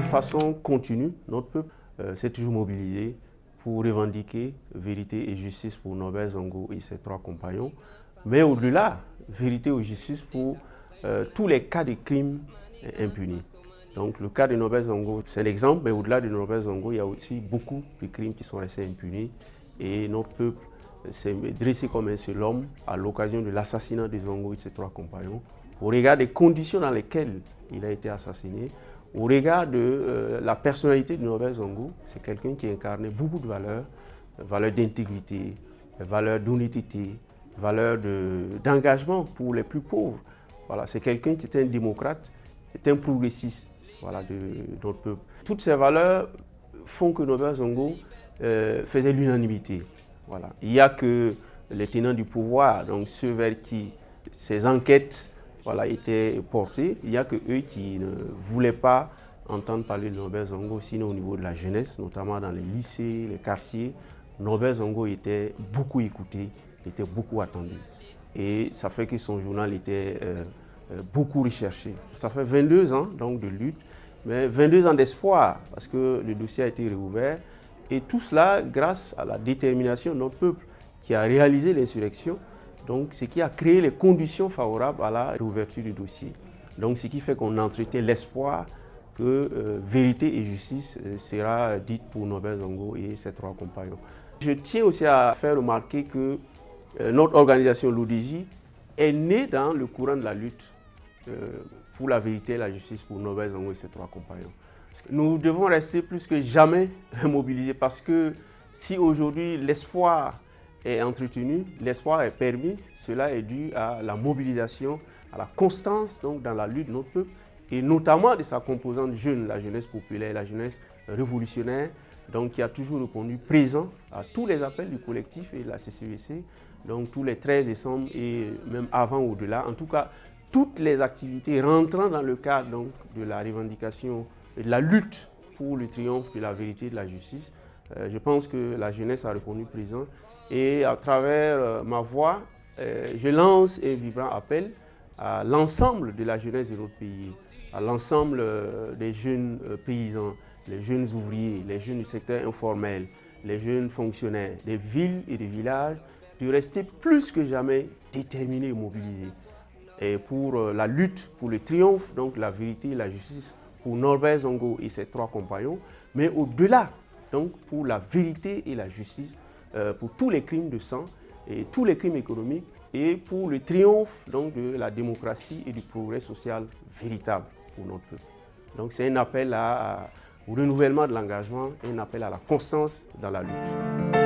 façon continue, notre peuple s'est toujours mobilisé pour revendiquer vérité et justice pour Norbert Zongo et ses 3 compagnons, mais au-delà, vérité et justice pour tous les cas de crimes impunis. Donc le cas de Norbert Zongo, c'est l'exemple, mais au-delà de Norbert Zongo, il y a aussi beaucoup de crimes qui sont restés impunis et notre peuple s'est dressé comme un seul homme à l'occasion de l'assassinat de Zongo et de ses 3 compagnons, au regard des conditions dans lesquelles il a été assassiné, au regard de la personnalité de Norbert Zongo. C'est quelqu'un qui incarnait beaucoup de valeurs d'intégrité, valeurs d'honnêteté, valeurs d'engagement pour les plus pauvres. Voilà, c'est quelqu'un qui était un démocrate, est un progressiste, voilà, de notre peuple. Toutes ces valeurs font que Norbert Zongo faisait l'unanimité. Voilà. Il n'y a que les tenants du pouvoir, donc ceux vers qui ces enquêtes étaient portées, il n'y a que eux qui ne voulaient pas entendre parler de Norbert Zongo, sinon au niveau de la jeunesse, notamment dans les lycées, les quartiers. Norbert Zongo était beaucoup écouté, était beaucoup attendu. Et ça fait que son journal était beaucoup recherché. Ça fait 22 ans donc, de lutte, mais 22 ans d'espoir, parce que le dossier a été réouvert. Et tout cela grâce à la détermination de notre peuple qui a réalisé l'insurrection, donc ce qui a créé les conditions favorables à la réouverture du dossier. Donc ce qui fait qu'on entretient l'espoir que vérité et justice sera dite pour Norbert Zongo et ses 3 compagnons. Je tiens aussi à faire remarquer que notre organisation, l'ODJ, est née dans le courant de la lutte pour la vérité et la justice pour Norbert Zongo et ses 3 compagnons. Nous devons rester plus que jamais mobilisés parce que si aujourd'hui l'espoir est entretenu, l'espoir est permis, cela est dû à la mobilisation, à la constance donc, dans la lutte de notre peuple et notamment de sa composante jeune, la jeunesse populaire, la jeunesse révolutionnaire, donc qui a toujours répondu présent à tous les appels du collectif et de la CCVC, donc tous les 13 décembre et même avant ou au-delà. En tout cas, toutes les activités rentrant dans le cadre donc, de la revendication et de la lutte pour le triomphe de la vérité et de la justice. Je pense que la jeunesse a répondu présent et à travers ma voix, je lance un vibrant appel à l'ensemble de la jeunesse de notre pays, à l'ensemble des jeunes paysans, les jeunes ouvriers, les jeunes du secteur informel, les jeunes fonctionnaires des villes et des villages, de rester plus que jamais déterminés et mobilisés et pour la lutte, pour le triomphe, donc la vérité et la justice pour Norbert Zongo et ses 3 compagnons, mais au-delà, donc pour la vérité et la justice pour tous les crimes de sang et tous les crimes économiques et pour le triomphe donc, de la démocratie et du progrès social véritable pour notre peuple. Donc c'est un appel au renouvellement de l'engagement, un appel à la constance dans la lutte.